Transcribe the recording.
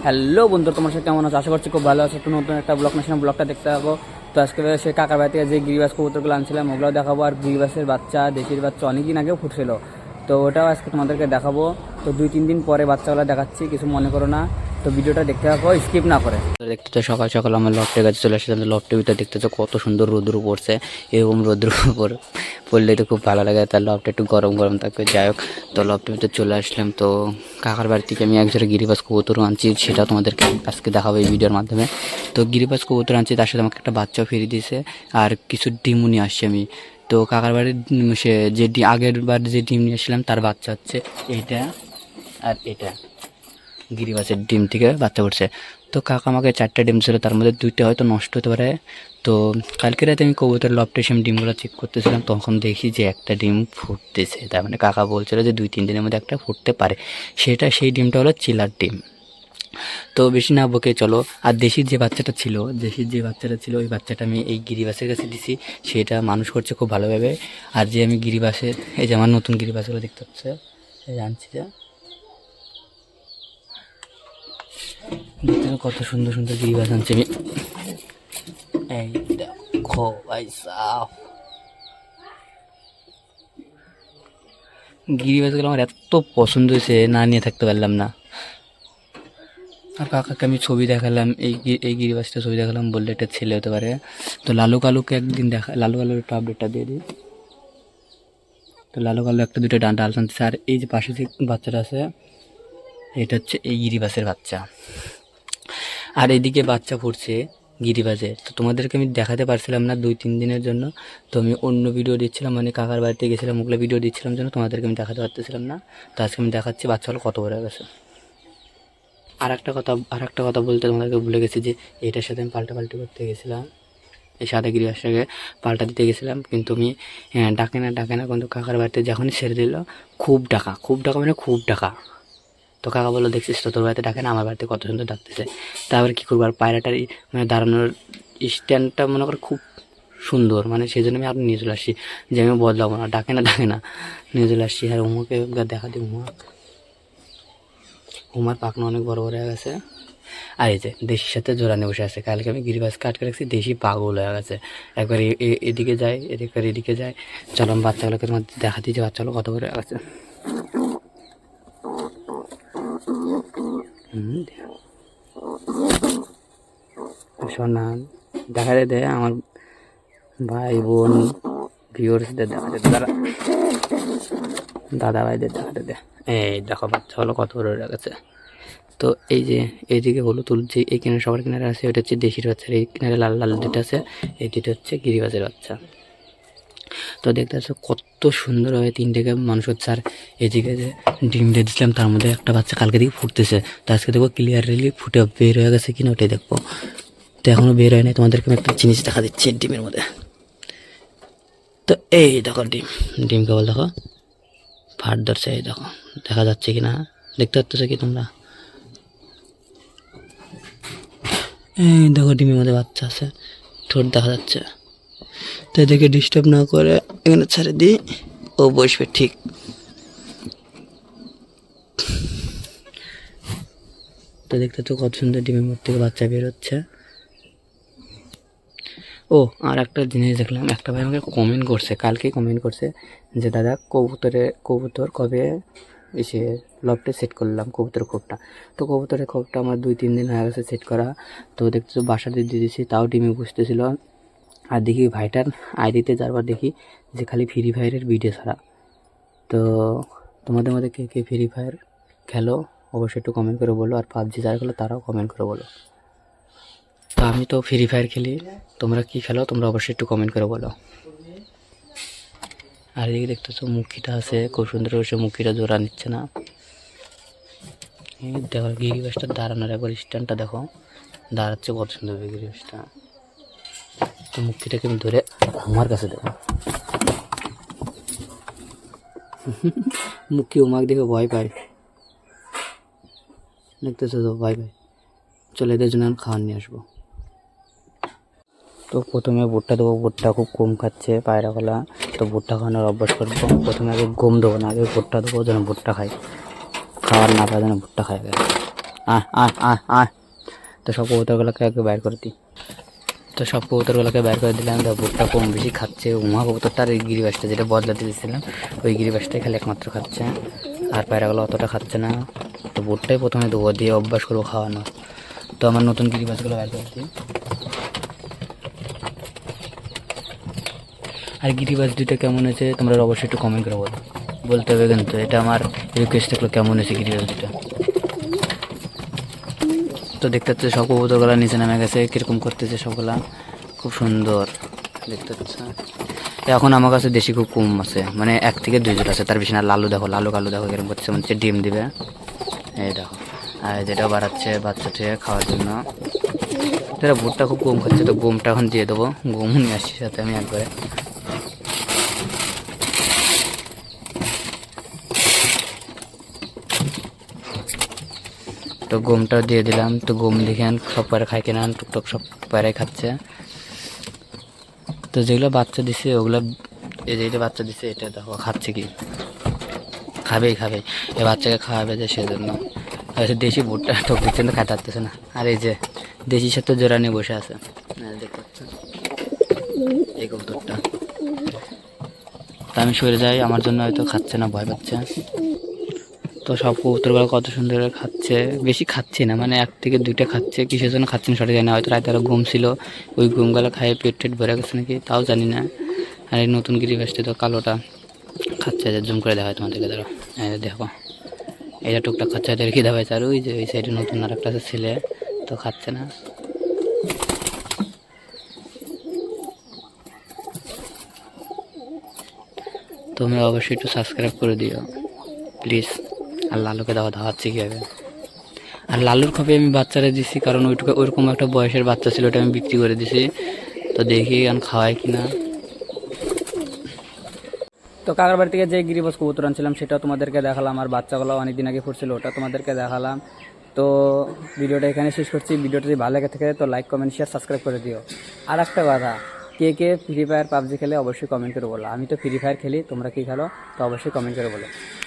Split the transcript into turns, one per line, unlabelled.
Hello বন্ধু, তোমার সাথে কেমন আছো? আশা করছি খুব ভালো আছো। তো নতুন একটা ব্লগ নেশন ব্লগটা দেখতে পাবো। তো আজকে সে কাকার বাড়ি থেকে যে গিরিবাস কবুতরগুলো আনছিলাম ওগুলো দেখাবো, আর গিরিবাসের বাচ্চা দেশির বাচ্চা অনেকদিন আগেও ফুটছিল, তো ওটাও আজকে তোমাদেরকে দেখাবো। তো 2-3 দিন পরে বাচ্চাগুলো দেখাচ্ছি, কিছু মনে করো না। তো ভিডিওটা দেখতে থাকো স্কিপ না করে। দেখতে তো সকাল সকাল আমার লফটের কাছে চলে আসছে। লফটের ভিতরে দেখতে তো কত সুন্দর রোদ্র পড়ছে। এরকম রোদ্র পড়লে তো খুব ভালো লাগে, তার লফটা একটু গরম গরম থাকবে। যাই হোক, তো লফটের ভিতরে চলে আসলাম। তো কাকার বাড়ি থেকে আমি একজোড়া গিরিবাস কবুতর আনছি, সেটা তোমাদেরকে আজকে দেখাবো এই ভিডিওর মাধ্যমে। তো গিরিবাস কবুতর আনছি, তার সাথে আমাকে একটা বাচ্চাও ফিরিয়ে দিয়েছে, আর কিছু ডিমও নিয়ে আসছি আমি। তো কাকার বাড়ির সে যে আগের বার যে ডিম নিয়ে আসছিলাম তার বাচ্চা হচ্ছে এইটা আর এটা, গিরিবাসের ডিম থেকে বাচ্চা পড়ছে। তো কাকা আমাকে 4টা ডিম ছিল, তার মধ্যে 2টা হয়তো নষ্ট হতে পারে। তো কালকে রাতে আমি কবুতর লফটে এসে ডিমগুলো চেক করতেছিলাম, তখন দেখি যে একটা ডিম ফুটতেছে। তার মানে কাকা বলছিল যে 2-3 দিনের মধ্যে একটা ফুটতে পারে। সেই ডিমটা হলো চিলার ডিম। তো বেশি না বকে চলো, আর দেশির যে বাচ্চাটা ছিল ওই বাচ্চাটা আমি এই গিরিবাসের কাছে দিছি, সেটা মানুষ করছে খুব ভালোভাবে। আর যে আমি গিরিবাসের, এই যে আমার নতুন গিরিবাসগুলো দেখতে পাচ্ছে, জানছি যে দেখতে কত সুন্দর সুন্দর গিরিবাস আনছে আমি। এই দেখো ভাই সাহ, গিরিবাসগুলো আমার এত পছন্দ হয়েছে, না নিয়ে থাকতে পারলাম না। আর কাকাকে আমি ছবি দেখালাম, এই গিরিবাসটা ছবি দেখালাম, বললে এটা ছেলে হতে পারে। তো লালু কালুকে একদিন লালু কালুর একটু আপডেটটা দিয়ে দিই। তো লালু কালু একটা 2টা ডাল টানতেছে, আর এই যে পাশে যে বাচ্চাটা আছে এটা হচ্ছে এই গিরিবাসের বাচ্চা। আর এদিকে বাচ্চা ফুটছে গিরিবাজের। তো তোমাদেরকে আমি দেখাতে পারছিলাম না 2-3 দিনের জন্য। তো আমি অন্য ভিডিও দিচ্ছিলাম, মানে কাকার বাড়িতে গেছিলাম, ওগুলো ভিডিও দিচ্ছিলাম জন্য তোমাদেরকে আমি দেখাতে পারতেছিলাম না। তো আজকে আমি দেখাচ্ছি বাচ্চাগুলো কত বড় হয়ে গেছে। আর একটা কথা বলতে তোমাদেরকে ভুলে গেছি, যে এটার সাথে আমি পাল্টাপাল্টি করতে গেছিলাম, এই সাদা গিরিবাসটাকে পাল্টা দিতে গেছিলাম, কিন্তু আমি ডাকে না কিন্তু কাকার বাড়িতে যখনই ছেড়ে দিল খুব ডাকা মানে খুব ডাকা। তো কাকা বললো, দেখছিস তো তোর বাড়িতে ডাকে না, আমার বাড়িতে কত সুন্দর ডাকতেছে। তারপরে কী করবো, আর পায়রাটার মানে দাঁড়ানোর স্ট্যান্ডটা মনে করো খুব সুন্দর, মানে সেই জন্য আমি আপনি নিয়ে চলে আসছি, যে আমি বদলাবো না, ডাকে না নিয়ে চলে আসছি। আর উমাকে দেখা দিই, উমার পাখনা অনেক বড় বড় হয়ে গেছে। আর এই যে দেশির সাথে জোড়া নিয়ে বসে আছে। কালকে আমি গিরিবাস কাটকে রাখছি, দেশি পাগল হয়ে গেছে, একবার এদিকে যায় এদিকে যায়। চলো আমি বাচ্চাগুলোকে তোমার দেখা দিই যে বাচ্চাগুলো কত বড় হয়ে গেছে। সোনা দেখা দে আমার ভাই বোন ভিউয়ার্সদের দেখাতে দাদা ভাইদের দেখাতে দে। এই দেখো বাচ্চা হলো কত বড় হয়ে গেছে। তো এই যে এইদিকে হলুদ যে এই কিনারে সবার কিনারে আছে, ওটা হচ্ছে দেশির বাচ্চা, এই কিনারে লাল লাল যেটা আছে এই দুটো হচ্ছে গিরিবাজের বাচ্চা। তো দেখতে পাচ্ছ কত সুন্দরভাবে 3টেকে মানুষ হচ্ছে। আর এদিকে যে ডিম দিয়ে দিচ্ছিলাম তার মধ্যে একটা বাচ্চা কালকে দিকে ফুটতেছে, তো আজকে দেখবো ক্লিয়ারলি ফুটে বের হয়ে গেছে কিনা, ওটাই দেখবো। তো এখনও বের হয় নাই, তোমাদেরকে আমি একটা জিনিস দেখা দিচ্ছি ডিমের মধ্যে। তো এই দেখো ডিম কেবল দেখো ফাট ধরছে, এই দেখো দেখা যাচ্ছে কি না, দেখতে পাচ্ছ কি তোমরা? এই দেখো ডিমের মধ্যে বাচ্চা আছে, ঠোঁট দেখা যাচ্ছে। তো এদেরকে ডিস্টার্ব না করে এখানে ছেড়ে দিই, ও বসবে ঠিক। তো দেখতে তো কত সুন্দর ডিমের মধ্যে থেকে বাচ্চা বের হচ্ছে। ও আর একটা জিনিস দেখলাম, একটা ভাই আমাকে কমেন্ট করছে, কালকেই কমেন্ট করছে যে দাদা কবুতর কবে এসে লফটে সেট করলাম কবুতরের খোপটা। তো কবুতরের খোপটা আমার 2-3 দিন হয়ে গেছে সেট করা। তো দেখতে তো বাসাতে দিয়ে দিয়েছি, তাও ডিমে বসতেছিল। আর দেখি ভাইটার আইডিতে যারবার দেখি যে খালি ফ্রি ফায়ারের ভিডিও ছাড়া। তো তোমাদের মধ্যে কে কে ফ্রি ফায়ার খেলো অবশ্যই একটু কমেন্ট করে বলো, আর পাবজি যারা খেলো তারাও কমেন্ট করে বলো। তো আমি তো ফ্রি ফায়ার খেলি, তোমরা কি খেলো তোমরা অবশ্যই একটু কমেন্ট করে বলো। আর এদিকে দেখতেছো মুখিটা আছে, খুব সুন্দর বসে মুখিটা জোড়া নিচ্ছে না। এই দেখো গিরিবাসটা দাঁড়ানোর একবার স্ট্যান্ডটা দেখো, দাঁড়াচ্ছে কত সুন্দর গিরিবাসটা। তো মুখিটাকে আমি ধরে আমার কাছে দেখো, মুখি উমাক দেখে ভয় পায়, দেখতেছো তো ভয় পায়। চলে এদের জন্য আমি খাওয়ার নিয়ে আসবো। তো প্রথমে ভুট্টা দেবো, ভুট্টা খুব কম খাচ্ছে পায়রাগুলা, তো ভুট্টা খাওয়ানোর অভ্যাস করবো। প্রথমে আগে গম দেবো না, আগে ভুট্টা দেবো যেন ভুট্টা খায়, খাওয়ার না পায় যেন ভুট্টা খায়। আয় আয় আয় আয়। তো সব কবুতরগুলোকে আগে বাইর করে দিই। তো সব কবুতরগুলোকে বের করে দিলাম। তো ভুট্টা কম বেশি খাচ্ছে। উমা কবুতরটা আর এই গিরিবাসটা যেটা বদলাতে দিয়েছিলাম ওই গিরিবাসটাই খালি একমাত্র খাচ্ছে, আর পায়রাগুলো অতটা খাচ্ছে না। তো ভুট্টাই প্রথমে দেবো, দিয়ে অভ্যাস করবো খাওয়ানো। তো আমার নতুন গিরিবাসগুলো বের করে দিই। আর গিরিবাস দুটো কেমন হয়েছে তোমরা অবশ্যই একটু কমেন্ট করে বলতে হবে, কিন্তু এটা আমার রিকোয়েস্ট থাকলো কেমন হয়েছে গিরিবাস দুটো। তো দেখতে পাচ্ছি সব কবুতরগুলো নিচে নেমে গেছে, কীরকম করতেছে সবগুলা, খুব সুন্দর দেখতে পাচ্ছ। এখন আমার কাছে দেশি খুব কম আছে, মানে 1 থেকে 2 জোড়া আছে, তার বেশি না। লালু দেখো, লালু কালু দেখো এরকম করতেছে, মানে ডিম দিবে। এই দেখো, আর যেটা বাড়াচ্ছে বাচ্চা থেকে খাওয়ার জন্য। তারা ভুট্টা খুব কম খাচ্ছে, তো গমটা এখন দিয়ে দেবো। গমও নিয়ে আসছি সাথে আমি একবারে। তো গমটা দিয়ে দিলাম। তো গম দেখেন সব পায়রা খায় কিনা, টুকটুক সব পায়রাই খাচ্ছে। তো যেগুলো বাচ্চা দিছে ওগুলো, এই যেটা বাচ্চা দিছে এটা দেখো খাচ্ছে কি, খাবেই খাবেই, এই বাচ্চাকে খাওয়াবে যে সেজন্য। দেশি ভুট্টা টক দিচ্ছেন তো খাইতে পারতেছে না। আর এই যে দেশির সাথে জোড়া নিয়ে বসে আছে, দেখতে পাচ্ছেন এই কবুতরটা। তো আমি সরে যাই, আমার জন্য হয়তো খাচ্ছে না, ভয় পাচ্ছে। তো সব কবুতরগুলো কত সুন্দর করে খাচ্ছে, বেশি খাচ্ছে না, মানে 1 থেকে 2টা খাচ্ছে। কিসের জন্য খাচ্ছে না সঠিক জানি না, হয়তো রাতে আরও ঘুম ছিল, ওই ঘুমগুলো খাইয়ে পেট টেট ভরে গেছে নাকি, তাও জানি না। আর এই নতুন গিরিবাসটি তো কালোটা খাচ্ছে, যে জুম করে দেখা হয় তোমাদেরকে, ধরো দেখো এটা টুকটাক খাচ্ছে, হয়তো খিদা পাইছে। আর ওই যে ওই সাইডে নতুন আর একটা ছেলে, তো খাচ্ছে না। তোমরা অবশ্যই একটু সাবস্ক্রাইব করে দিও প্লিজ। আর লালুকে খাওয়াচ্ছে কীভাবে। আর লালুর খপে আমি বাচ্চারা দিছি, কারণ ওইটুকু ওইরকম একটা বয়সের বাচ্চা ছিল, ওটা আমি বিক্রি করে দিছি। তো দেখি এখন খাওয়াই কিনা। তো কাকার বাড়ি থেকে যে গিরিবাস কবুতর আনছিলাম সেটাও তোমাদেরকে দেখালাম, আর বাচ্চাগুলো অনেকদিন আগে ফুটছিল ওটা তোমাদেরকে দেখালাম। তো ভিডিওটা এখানে শেষ করছি। ভিডিওটা যদি ভালো লেগে থাকে তো লাইক কমেন্ট শেয়ার সাবস্ক্রাইব করে দিও। আর একটা কথা, কে কে ফ্রি ফায়ার পাবজি খেলে অবশ্যই কমেন্ট করে বলো। আমি তো ফ্রি ফায়ার খেলি, তোমরা কি খেলো তো অবশ্যই কমেন্ট করে বলো।